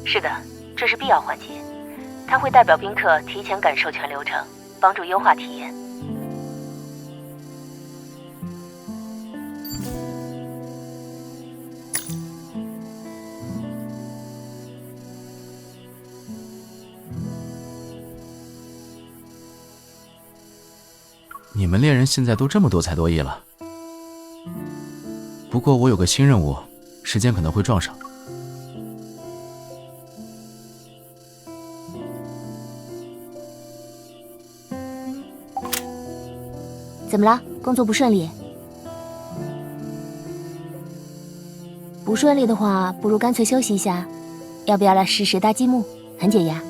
是的，这是必要环节，它会代表宾客提前感受全流程，帮助优化体验。你们猎人现在都这么多才多艺了。不过我有个新任务，时间可能会撞上。怎么了？工作不顺利？不顺利的话，不如干脆休息一下。要不要来试试搭积木？很解压。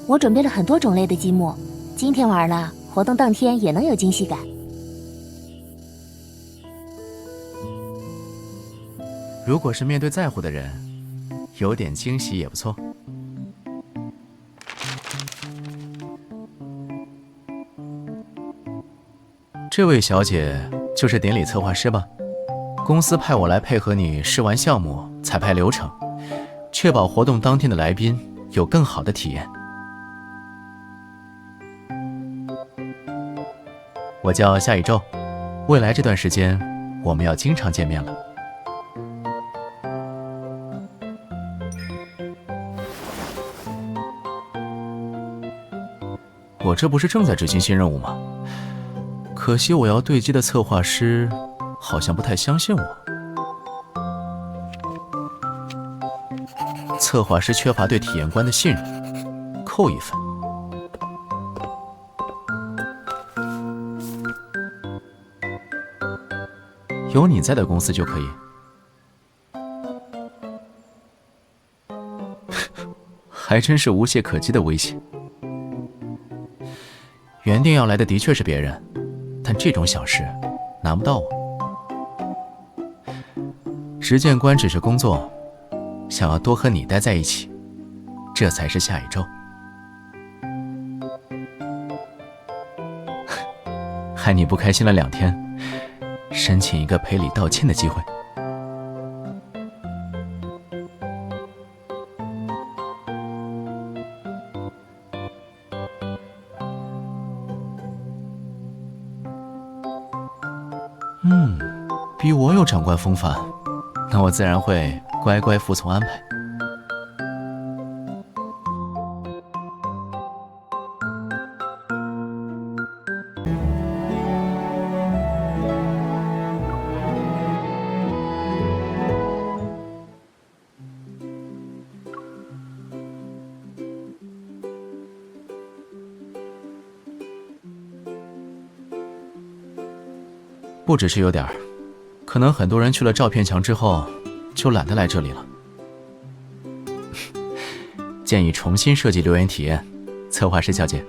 我准备了很多种类的积木，今天玩了，活动当天也能有惊喜感。如果是面对在乎的人，有点惊喜也不错。这位小姐就是典礼策划师吧？公司派我来配合你试玩项目、彩排流程，确保活动当天的来宾有更好的体验。我叫夏宇宙，未来这段时间我们要经常见面了。我这不是正在执行新任务吗？可惜我要对接的策划师好像不太相信我。策划师缺乏对体验官的信任，扣1分。有你在的公司就可以。还真是无懈可击的威胁。原定要来的的确是别人，但这种小事难不到我。实践官只是工作，想要多和你待在一起，这才是夏宇宙。害你不开心了2天，申请一个赔礼道歉的机会。比我有长官风范，那我自然会乖乖服从安排。不只是有点儿，可能很多人去了照片墙之后就懒得来这里了。建议重新设计留言体验，策划师小姐。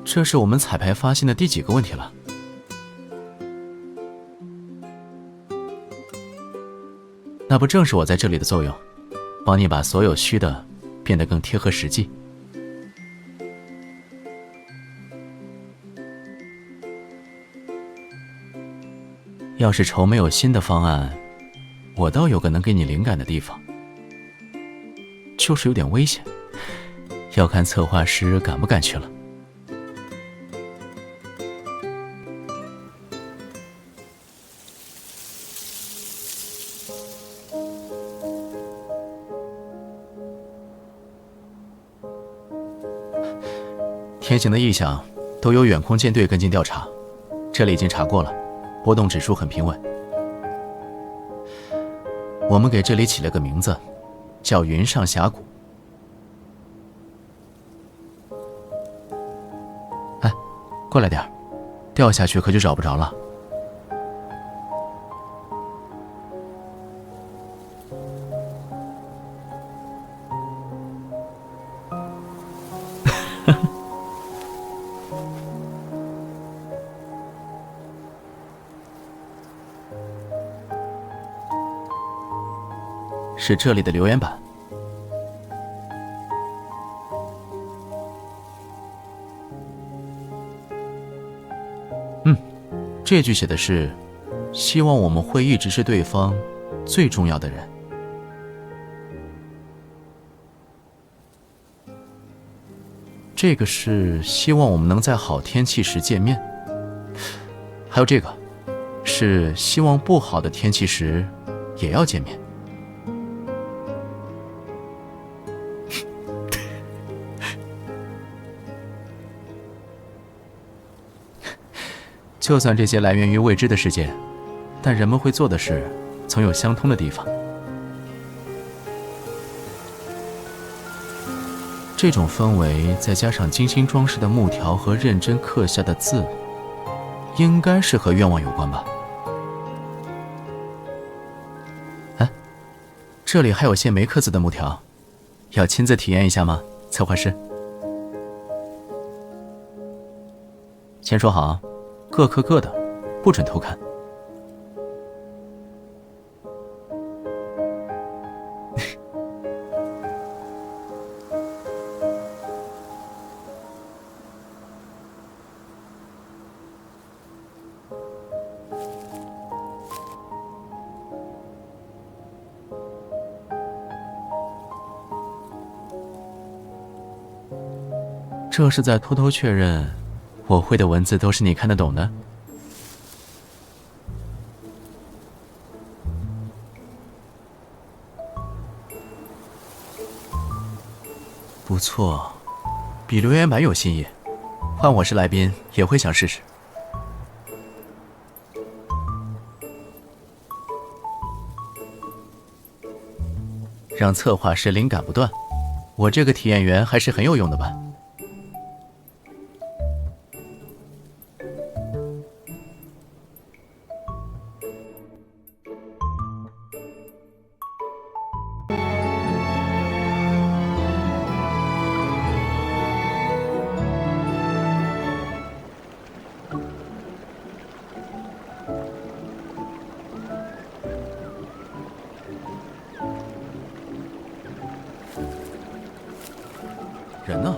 这是我们彩排发现的第几个问题了？那不正是我在这里的作用，帮你把所有虚的变得更贴合实际。要是愁没有新的方案，我倒有个能给你灵感的地方，就是有点危险，要看策划师敢不敢去了。天行的异象都由远空舰队跟进调查，这里已经查过了，波动指数很平稳。我们给这里起了个名字，叫云上峡谷。哎，过来点儿，掉下去可就找不着了。是这里的留言板。这句写的是希望我们会一直是对方最重要的人。这个是希望我们能在好天气时见面。还有这个是希望不好的天气时也要见面。就算这些来源于未知的世界，但人们会做的事总有相通的地方。这种氛围再加上精心装饰的木条和认真刻下的字，应该是和愿望有关吧。哎，这里还有些没刻字的木条，要亲自体验一下吗，策划师？先说好，各刻各的，不准偷看。这是在偷偷确认我会的文字都是你看得懂的？不错，比留言板有新意，换我是来宾也会想试试。让策划师灵感不断，我这个体验员还是很有用的吧？人呢？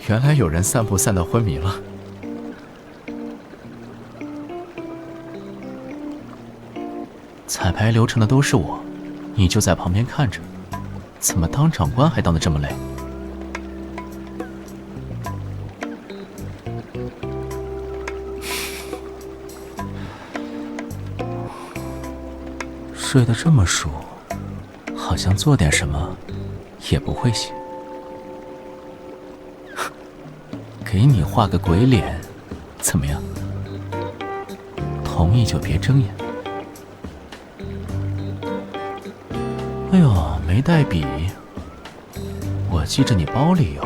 原来有人散步散到昏迷了。彩排流程的都是我，你就在旁边看着，怎么当长官还当得这么累？睡得这么熟，好像做点什么也不会醒。给你画个鬼脸，怎么样？同意就别睁眼。哎呦，没带笔，我记着你包里有。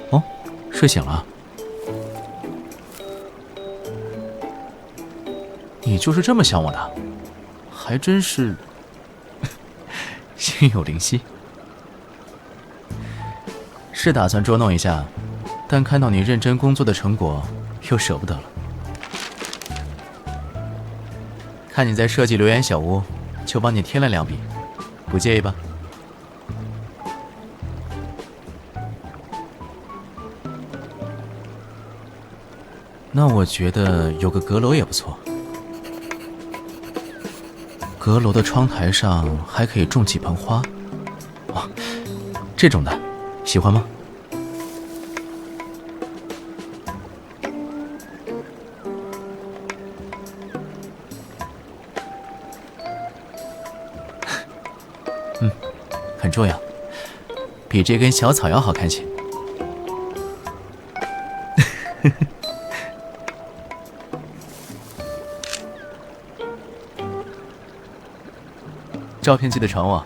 哦，睡醒了。你就是这么想我的，还真是心有灵犀。是打算捉弄一下，但看到你认真工作的成果，又舍不得了。看你在设计留言小屋，就帮你添了2笔，不介意吧？那我觉得有个阁楼也不错。阁楼的窗台上还可以种几盆花，哦，这种的，喜欢吗？很重要，比这根小草要好看些。照片记得传我。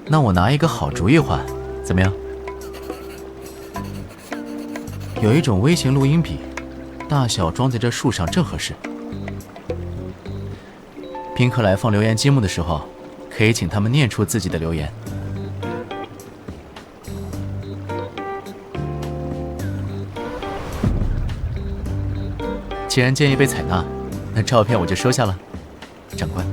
那我拿一个好主意换，怎么样？有一种微型录音笔，大小装在这树上正合适。宾客来放留言积木的时候，可以请他们念出自己的留言。既然建议被采纳，那照片我就收下了，长官。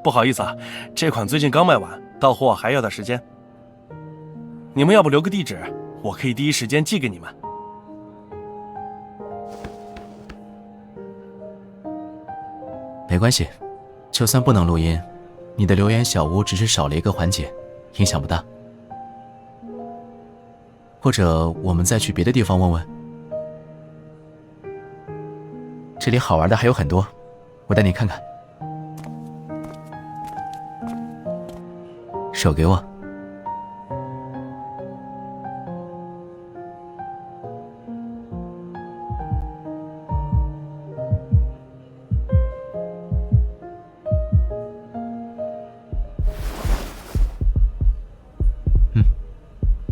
不好意思啊，这款最近刚卖完，到货还要点时间。你们要不留个地址，我可以第一时间寄给你们。没关系，就算不能录音，你的留言小屋只是少了一个环节，影响不大。或者我们再去别的地方问问。这里好玩的还有很多，我带你看看。手给我。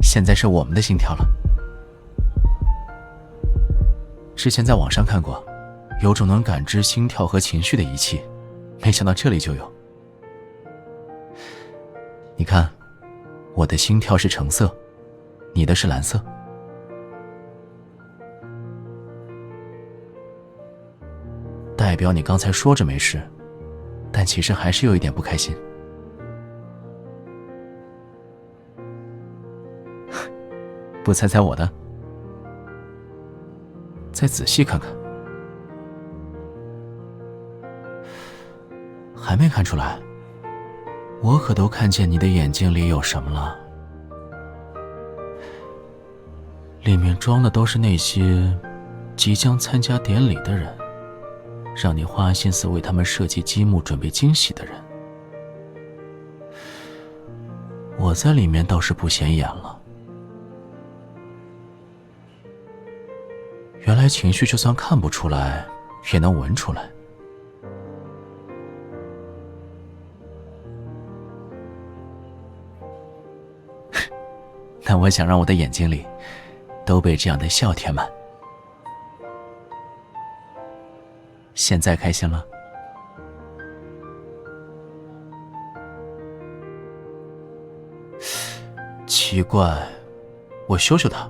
现在是我们的心跳了。之前在网上看过，有种能感知心跳和情绪的仪器，没想到这里就有。你看，我的心跳是橙色，你的是蓝色。代表你刚才说着没事，但其实还是有一点不开心。不猜猜我的？再仔细看看。还没看出来？我可都看见你的眼睛里有什么了。里面装的都是那些即将参加典礼的人，让你花心思为他们设计积木准备惊喜的人。我在里面倒是不显眼了。原来情绪就算看不出来，也能闻出来。但我想让我的眼睛里都被这样的笑填满。现在开心了？奇怪，我修修它。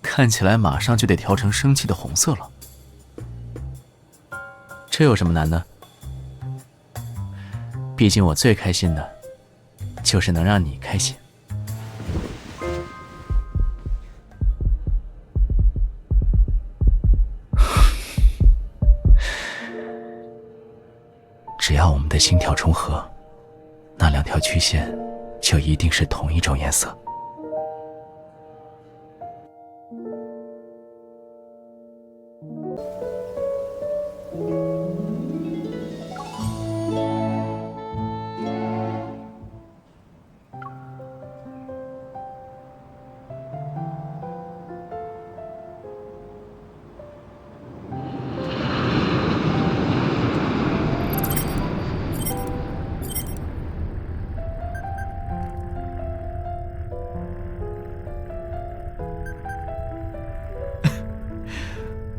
看起来马上就得调成生气的红色了。这有什么难的？毕竟我最开心的就是能让你开心。只要我们的心跳重合，那两条曲线就一定是同一种颜色。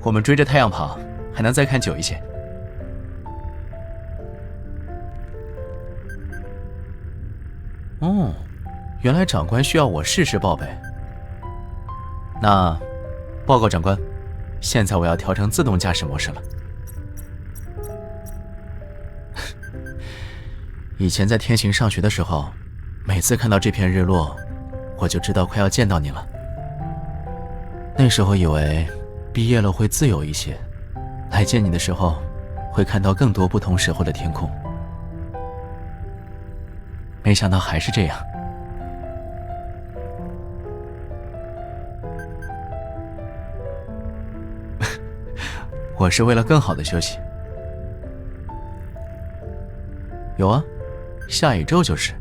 我们追着太阳跑，还能再看久一些。哦，原来长官需要我适时报备。那，报告长官，现在我要调成自动驾驶模式了。以前在天行上学的时候，每次看到这片日落，我就知道快要见到你了。那时候以为毕业了会自由一些，来见你的时候会看到更多不同时候的天空。没想到还是这样。我是为了更好的休息。有啊，下一周就是。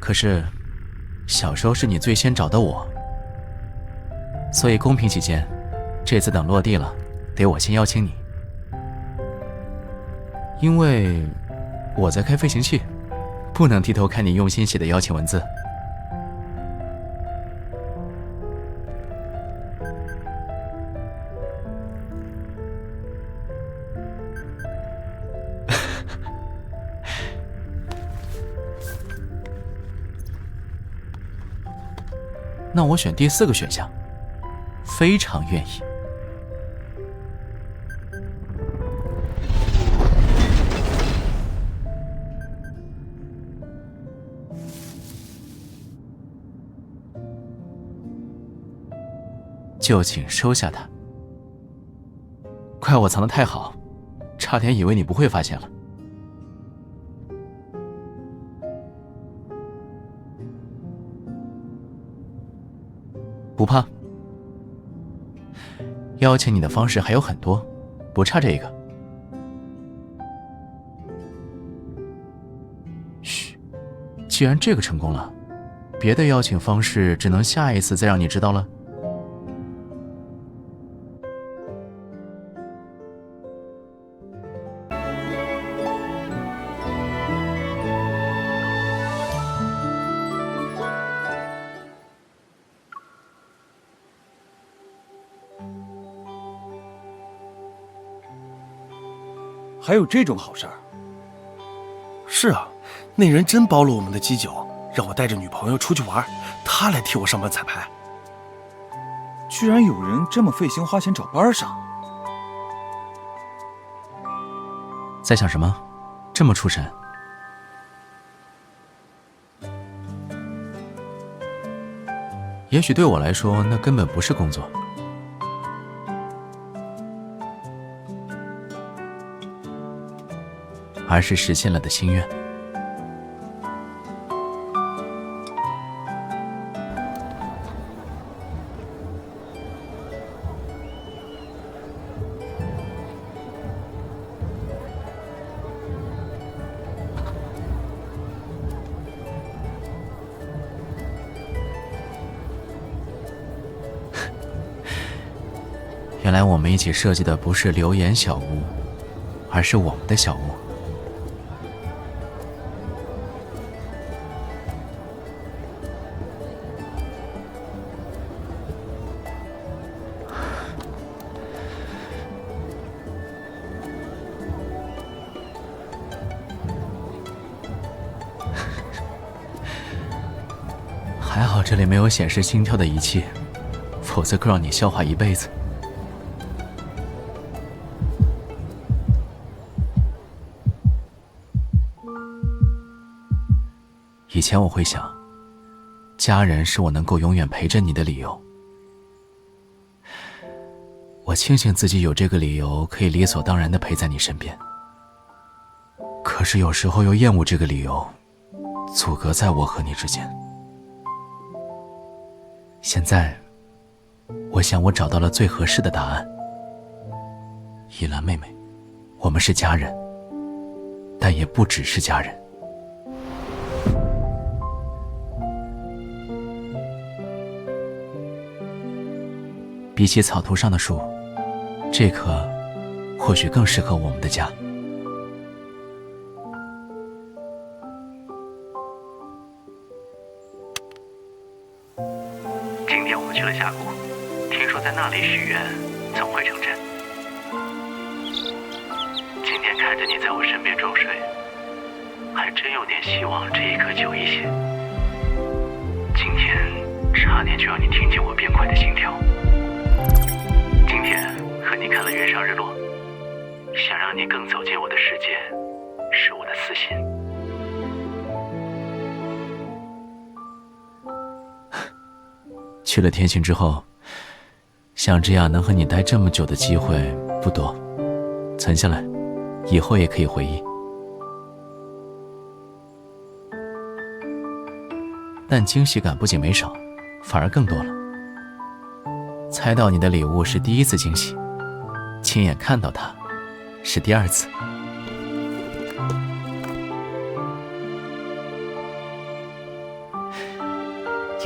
可是，小时候是你最先找的我，所以公平起见，这次等落地了，得我先邀请你。因为我在开飞行器，不能低头看你用心写的邀请文字。那我选第4个选项，非常愿意。就请收下它。怪我藏得太好，差点以为你不会发现了。不怕，邀请你的方式还有很多，不差这一个。嘘，既然这个成功了，别的邀请方式只能下一次再让你知道了。还有这种好事儿？是啊，那人真包了我们的基酒，让我带着女朋友出去玩，他来替我上班彩排。居然有人这么费心花钱找班上。在想什么？这么出神？也许对我来说，那根本不是工作。而是实现了的心愿。原来我们一起设计的不是流言小屋，而是我们的小屋。还好这里没有显示心跳的仪器，否则够让你消化一辈子。以前我会想，家人是我能够永远陪着你的理由。我庆幸自己有这个理由，可以理所当然地陪在你身边。可是有时候又厌恶这个理由，阻隔在我和你之间。现在，我想我找到了最合适的答案。依兰妹妹，我们是家人，但也不只是家人。比起草图上的树，这棵或许更适合我们的家。今天我们去了峡谷，听说在那里许愿总会成真。今天看着你在我身边装睡，还真有点希望这一刻久一些。今天差点就让你听见我变快的心跳。今天和你看了月上日落，想让你更走进我的世界，是我的私心。去了天星之后，像这样能和你待这么久的机会不多，存下来，以后也可以回忆。但惊喜感不仅没少，反而更多了。猜到你的礼物是第一次惊喜，亲眼看到它是第2次。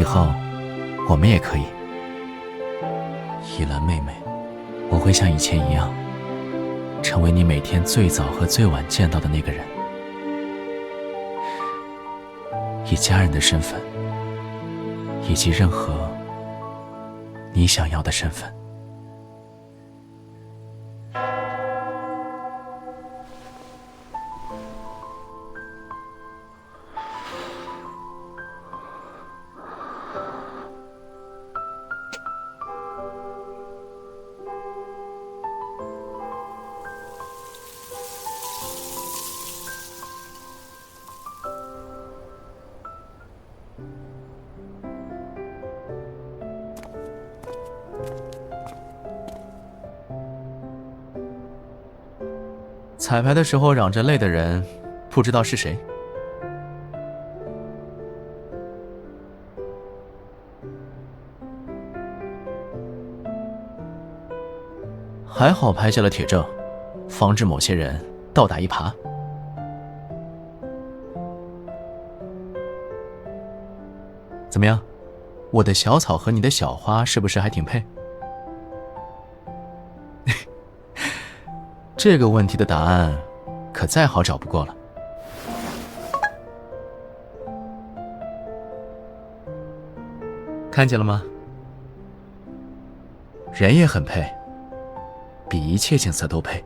以后我们也可以。依兰妹妹，我会像以前一样，成为你每天最早和最晚见到的那个人，以家人的身份，以及任何你想要的身份。彩排的时候嚷着累的人，不知道是谁。还好拍下了铁证，防止某些人倒打一耙。怎么样，我的小草和你的小花是不是还挺配？这个问题的答案可再好找不过了。看见了吗？人也很配，比一切景色都配。